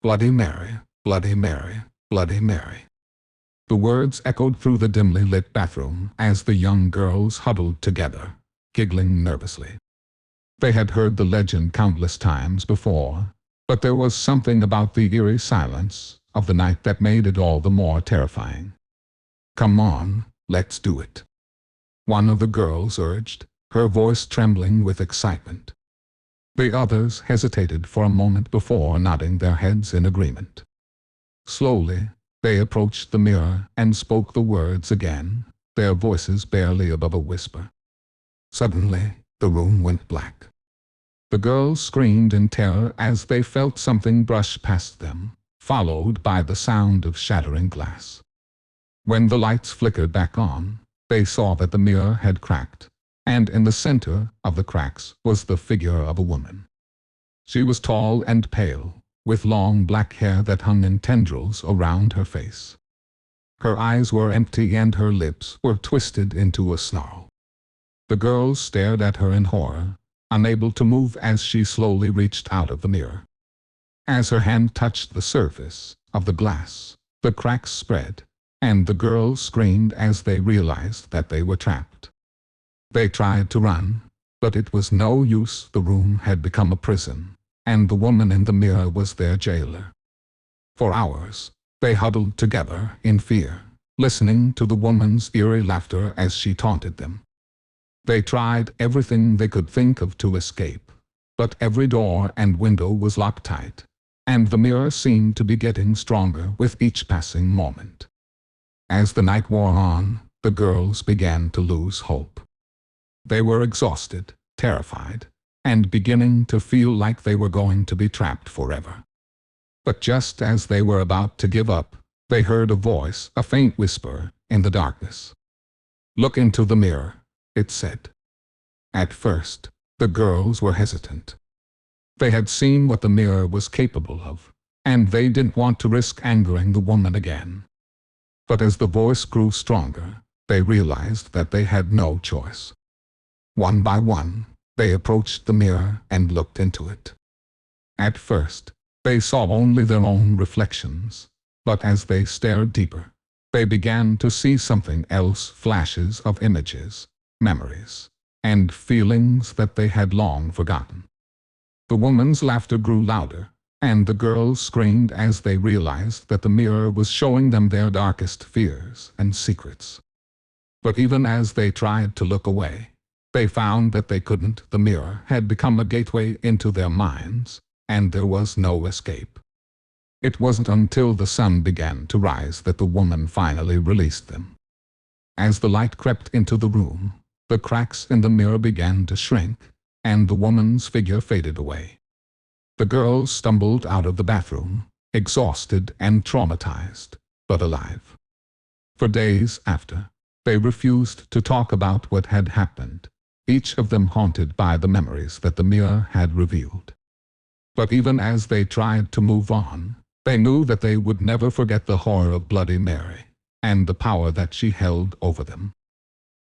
Bloody Mary, Bloody Mary, Bloody Mary. The words echoed through the dimly lit bathroom as the young girls huddled together, giggling nervously. They had heard the legend countless times before, but there was something about the eerie silence of the night that made it all the more terrifying. "Come on, let's do it," one of the girls urged, her voice trembling with excitement. The others hesitated for a moment before nodding their heads in agreement. Slowly, they approached the mirror and spoke the words again, their voices barely above a whisper. Suddenly, the room went black. The girls screamed in terror as they felt something brush past them, followed by the sound of shattering glass. When the lights flickered back on, they saw that the mirror had cracked, and in the center of the cracks was the figure of a woman. She was tall and pale, with long black hair that hung in tendrils around her face. Her eyes were empty and her lips were twisted into a snarl. The girls stared at her in horror, unable to move as she slowly reached out of the mirror. As her hand touched the surface of the glass, the cracks spread, and the girls screamed as they realized that they were trapped. They tried to run, but it was no use. The room had become a prison, and the woman in the mirror was their jailer. For hours, they huddled together in fear, listening to the woman's eerie laughter as she taunted them. They tried everything they could think of to escape, but every door and window was locked tight, and the mirror seemed to be getting stronger with each passing moment. As the night wore on, the girls began to lose hope. They were exhausted, terrified, and beginning to feel like they were going to be trapped forever. But just as they were about to give up, they heard a voice, a faint whisper, in the darkness. "Look into the mirror," it said. At first, the girls were hesitant. They had seen what the mirror was capable of, and they didn't want to risk angering the woman again. But as the voice grew stronger, they realized that they had no choice. One by one, they approached the mirror and looked into it. At first, they saw only their own reflections, but as they stared deeper, they began to see something else, flashes of images, memories, and feelings that they had long forgotten. The woman's laughter grew louder, and the girls screamed as they realized that the mirror was showing them their darkest fears and secrets. But even as they tried to look away, they found that they couldn't. The mirror had become a gateway into their minds, and there was no escape. It wasn't until the sun began to rise that the woman finally released them. As the light crept into the room, the cracks in the mirror began to shrink, and the woman's figure faded away. The girls stumbled out of the bathroom, exhausted and traumatized, but alive. For days after, they refused to talk about what had happened, each of them haunted by the memories that the mirror had revealed. But even as they tried to move on, they knew that they would never forget the horror of Bloody Mary, and the power that she held over them.